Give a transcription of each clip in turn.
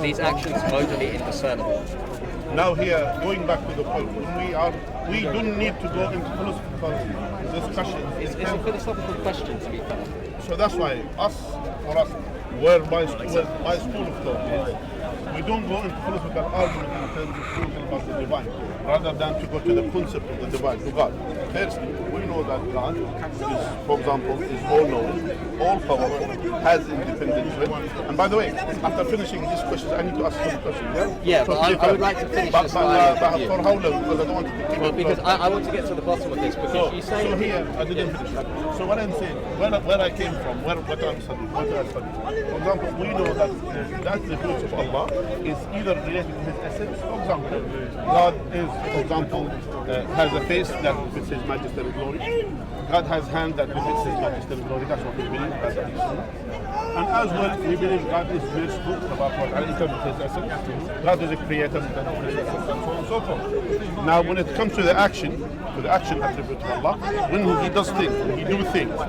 these actions modally indiscernible? Now here, going back to the point, we don't need to go into philosophical discussion. It's a philosophical question, to be fair. So that's why for us, where my school of thought is, we don't go into philosophical argument in terms of thinking about the divine, rather than to go to the concept of the divine, to God. Firstly, we know that God is, for example, is all-knowing, all-powerful, has independent will. And by the way, after finishing these questions, I need to ask some questions. Yeah, so but I would like to finish this dialogue with you. For how long? Because I don't want to keep Well, because I want to get to the bottom of this, because you say... So here, I didn't finish that. So what I'm saying, where I came from, what I'm studying, what I studied. For example, we know that the attributes of Allah is either related to His essence. For example, God is, for example, has a face that befits His majesty and glory. God has hand that befits His majesty and glory. That's what we believe. That's what we see. And as well, we believe God is merciful in terms of His essence. God is a creator in terms of His essence, and so on and so forth. Now, when it comes to the action attribute of Allah, when He does things, He do things,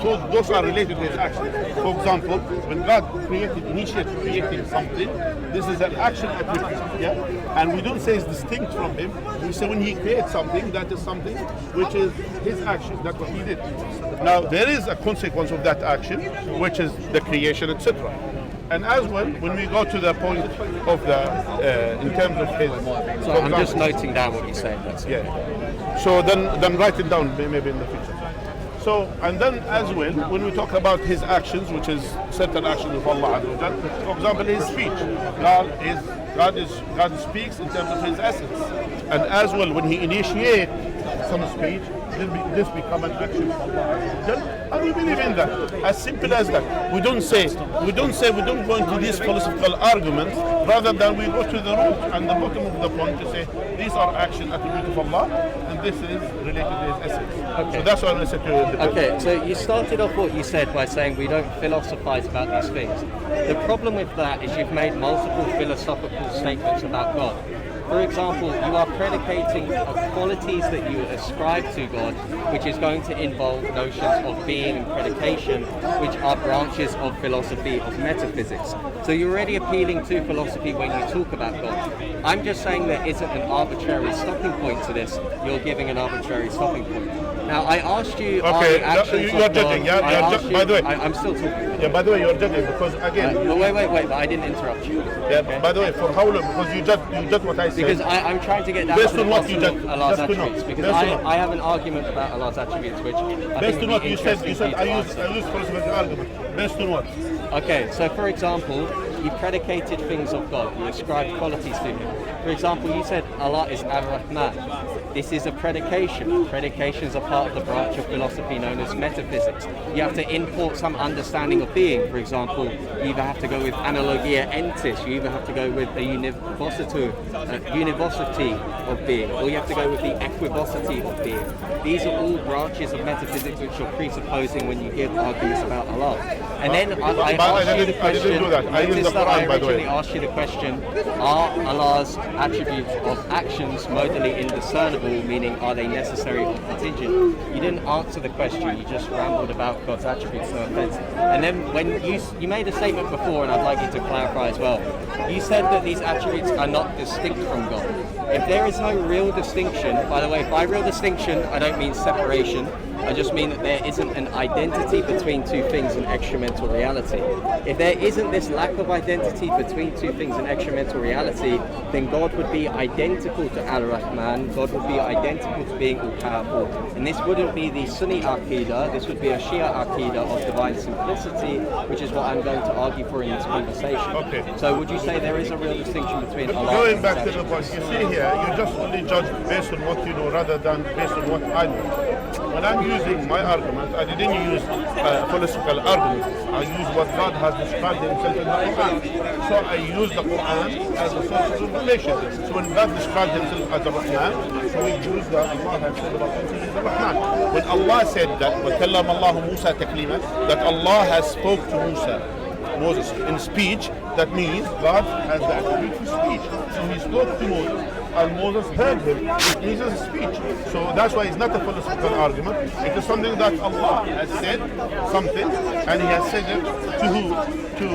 so those are related to His action. For example, when God initiated creating something, this is an action attribute, yeah? And we don't say it's distinct from Him. We say when He creates something, that is something which is His action. That's what He did. Now, there is a consequence of that action, which is the creation, etc. And as well, when we go to the point of the, in terms of His... So I'm just noting down what you say. That's it. Yeah. So then write it down, maybe in the future. So, and then as well, when we talk about His actions, which is certain actions of Allah Azza wa Jal, for example, His speech. God speaks in terms of His essence. And as well, when He initiates some speech, this become an action of Allah Azza wa Jal. And we believe in that. As simple as that. We don't go into these philosophical arguments, rather than we go to the root and the bottom of the point to say these are action attributes of Allah, and this is related to His essence. Okay. So that's what I said to you. Okay, so you started off what you said by saying we don't philosophize about these things. The problem with that is you've made multiple philosophical statements about God. For example, you are predicating qualities that you ascribe to God, which is going to involve notions of being and predication, which are branches of philosophy of metaphysics. So you're already appealing to philosophy when you talk about God. I'm just saying there isn't an arbitrary stopping point to this. You're giving an arbitrary stopping point. Now, I asked you, okay, you're judging, yeah? By the way, I'm still talking. Yeah, by the way, you're judging because again. Wait, but I didn't interrupt you. Yeah, okay? By the way, for how long? Because you judge what I said. Because I'm trying to get down based to on the what you bottom of Allah's attributes. Because I have an argument about Allah's attributes, which I based think on what you said, I use answer. philosophical argument. Based on what? Okay, so for example, you predicated things of God. You ascribed qualities to Him. For example, you said Allah is Ar-Rahman. This is a predication. Predications are part of the branch of philosophy known as metaphysics. You have to import some understanding of being. For example, you either have to go with analogia entis, you either have to go with the univocity of being, or you have to go with the equivocity of being. These are all branches of metaphysics which you're presupposing when you give arguments about Allah. And then I asked you the question. I didn't do that. I used the Quran, by the way. I originally asked you the question: are Allah's attributes of actions modally indiscernible? Meaning, are they necessary or contingent? You didn't answer the question. You just rambled about God's attributes. No offense. And then when you made a statement before, and I'd like you to clarify as well. You said that these attributes are not distinct from God. If there is no real distinction, by the way, by real distinction, I don't mean separation. I just mean that there isn't an identity between two things in extramental reality. If there isn't this lack of identity between two things in extramental reality, then God would be identical to Al-Rahman, God would be identical to being all-powerful. And this wouldn't be the Sunni Aqidah, this would be a Shia Aqidah of divine simplicity, which is what I'm going to argue for in this conversation. Okay. So would you say there is a real distinction between Allah Going and back to the point, you see here, you just only judge based on what you know rather than based on what I know. When I'm using my argument, I didn't use philosophical arguments. I used what God has described Himself in the Quran. So I use the Quran as a source of revelation. So when God described Himself as a Rahman, so we use that Allah has said about Himself as a Rahman. When Allah said that, وَكَلَّمَ اللَّهُ مُوسَى تَكْلِيمًا, that Allah has spoke to Moses in speech, that means God has the attribute of speech. So He spoke to Moses. and Moses heard him. It is a speech. So that's why it's not a philosophical argument. It is something that Allah has said something, and He has said it to who? To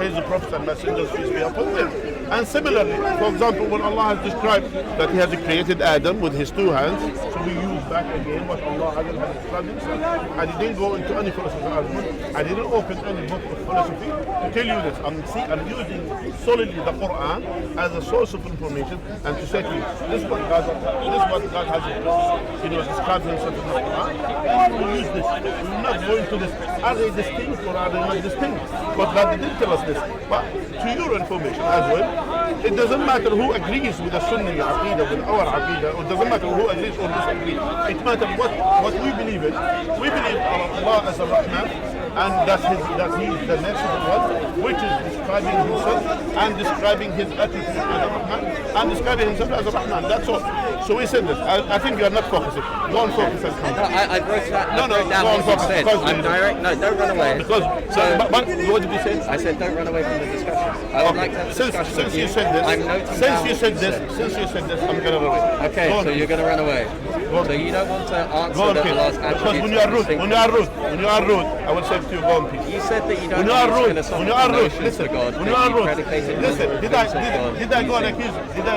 His prophets and messengers, peace be upon them. And similarly, for example, when Allah has described that He has created Adam with His two hands, so we use back again what Allah has described Himself. And He didn't go into any philosophical argument, and He didn't open any book of philosophy to tell you this. I'm using solely the Quran as a source of information, and to say to you, this is what God has described Himself in the Quran, and we will use this. We will not go into this. Are they distinct or are they not distinct? But God didn't tell us this. But to your information as well, it doesn't matter who agrees with the Sunni Aqidah, with our Aqidah, it doesn't matter who agrees or disagrees. It matters what we believe in. We believe Allah as a Rahman, and that's He is the merciful one, which is describing Himself and describing His attributes as a Rahman and describing Himself as a Rahman. That's all. So we said this. I think you are not focusing. Go on, focus and come. No, I wrote that. No, down go on, what you focus. said. I'm direct. No, don't run away. Because but what did you say? I said don't run away from the discussion. I would like to have a discussion Since with you said this, I'm noting down what you said. I'm gonna run away. Okay, so you're gonna run away. So you don't want to answer the last attribute. Because when you are rude, I will say to you, go on, please. You said that you don't use philosophical notions for God. When you are rude, listen. Did I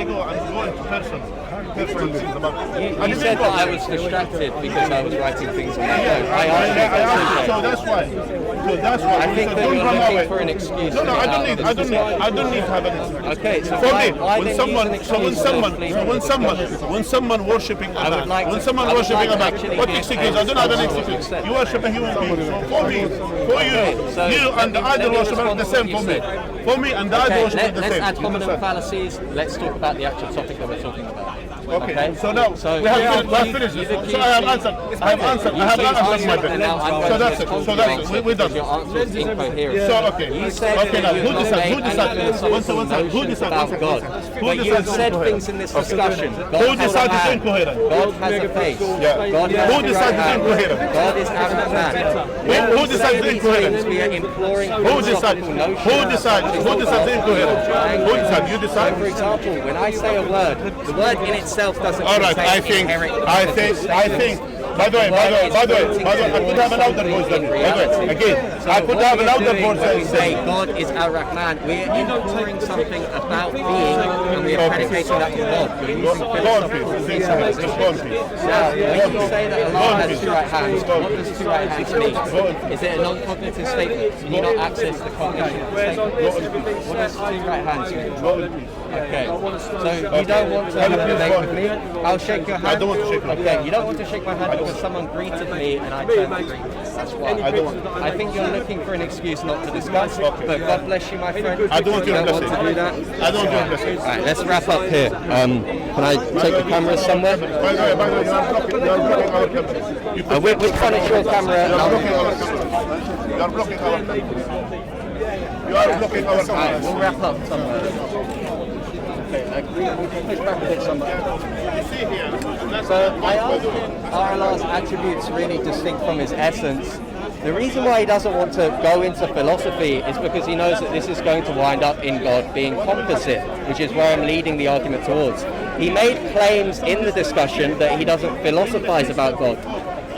go and go into personal things about you? You said that I was distracted because I was writing things on my phone. I asked you. So that's why. I think that you're looking for an excuse. No, I don't need to have an excuse. Okay, so for me, when someone worshiping Allah, what excuse? I don't have an excuse. You worship a human being. So for me, you and the idol worshiper are the same for me. For me and the idol worshiper are the same. Let's add hominem fallacies. Let's talk about the actual topic that we're talking about. Okay. So now we have finished this. So I have answered. I have answered my bit. So that's it. We're done. Your answer is incoherent. So okay. You said okay. Now who decides? Who decides? God. But you have said things in this discussion. Who decides it's incoherent? God has a face. Yeah. Who decides it's incoherent? God is Ar-Rahman. Who decides it's incoherent? We are imploring Who decides? Who decides incoherent? Who decides? You decide. For example, when I say a word, the word in itself doesn't. All right. I think. By the way, I could have a louder voice than you. By the way, again, I could have a louder voice than you. Say God is Ar-Rahman. We're imploring something about being, and we are predicating that to God. Go on, please. Now, when you say that Allah has two right hands, what does two right hands mean? Is it a non-cognitive statement? Can you not access the cognition statement? What does two right hands mean? Okay, so you don't want to have a debate with me? I'll shake your hand. I don't want to shake your hand. Okay, you don't want to shake my hand because someone greeted me and I turned to greet. That's why. I think you're looking for an excuse not to discuss, but God bless you, my friend. I don't want you to do that. I don't want you to All right, let's wrap up here. Can I take the camera somewhere? By the way, you are blocking our camera. Which one is your camera? You are blocking our camera. You are blocking our camera. Alright, we'll wrap up somewhere. Okay, we can push back a bit somewhere. So I asked him, are Allah's attributes really distinct from His essence? The reason why he doesn't want to go into philosophy is because he knows that this is going to wind up in God being composite, which is where I'm leading the argument towards. He made claims in the discussion that he doesn't philosophize about God.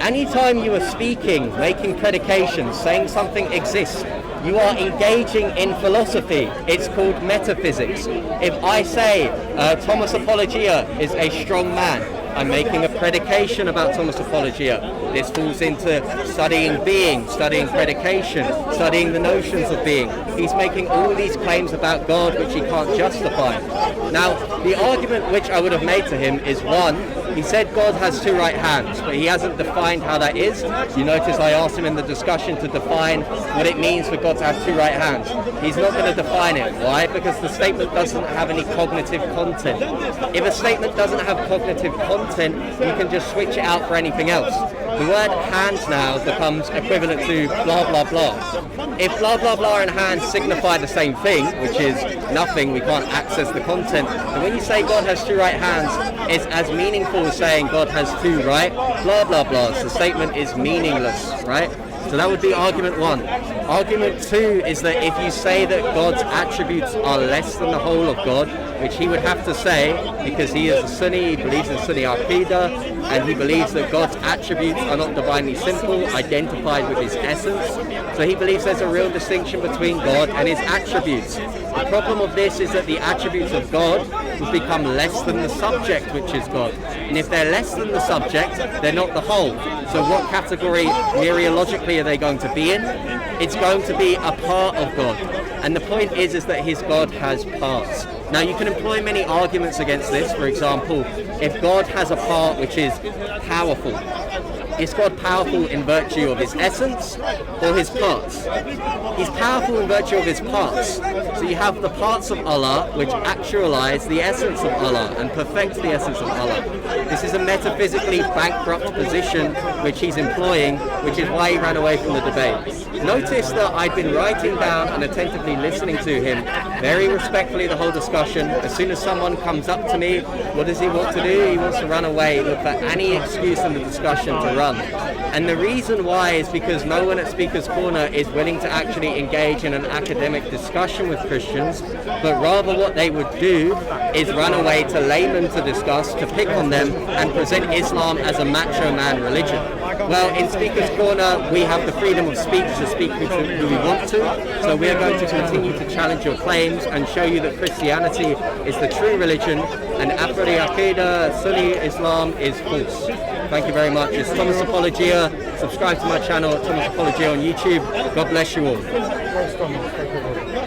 Anytime you are speaking, making predications, saying something exists, you are engaging in philosophy. It's called metaphysics. If I say Thomas Apologia is a strong man, I'm making a predication about Thomas Apologia. This falls into studying being, studying predication, studying the notions of being. He's making all these claims about God which he can't justify. Now, the argument which I would have made to him is one, he said God has two right hands, but he hasn't defined how that is. You notice I asked him in the discussion to define what it means for God to have two right hands. He's not going to define it. Why? Because the statement doesn't have any cognitive content. If a statement doesn't have cognitive content, you can just switch it out for anything else. The word hands now becomes equivalent to blah blah blah. If blah blah blah and hands signify the same thing, which is nothing, we can't access the content, and when you say God has two right hands, it's as meaningful as saying God has two right blah blah blahs. The statement is meaningless, right? So that would be argument one. Argument 2 is that if you say that God's attributes are less than the whole of God, which he would have to say because he is a Sunni, he believes in Sunni Aqidah, and he believes that God's attributes are not divinely simple, identified with his essence. So he believes there's a real distinction between God and his attributes. The problem of this is that the attributes of God will become less than the subject, which is God. And if they're less than the subject, they're not the whole. So what category mereologically are they going to be in? It's going to be a part of God. And the point is that his God has parts. Now you can employ many arguments against this. For example, if God has a part which is powerful, is God powerful in virtue of his essence or his parts? He's powerful in virtue of his parts. So you have the parts of Allah which actualize the essence of Allah and perfect the essence of Allah. This is a metaphysically bankrupt position which he's employing, which is why he ran away from the debate. Notice that I've been writing down and attentively listening to him very respectfully the whole discussion. As soon as someone comes up to me, what does he want to do? He wants to run away, look for any excuse in the discussion to run. And the reason why is because no one at Speaker's Corner is willing to actually engage in an academic discussion with Christians, but rather what they would do is run away to laymen to discuss, to pick on them, and present Islam as a macho man religion. Well, in Speaker's Corner, we have the freedom of speech to speak who we want to, so we are going to continue to challenge your claims and show you that Christianity is the true religion and Afri Aqidah, Sunni Islam is false. Thank you very much. It's Thomas Apologia. Subscribe to my channel, Thomas Apologia on YouTube. God bless you all.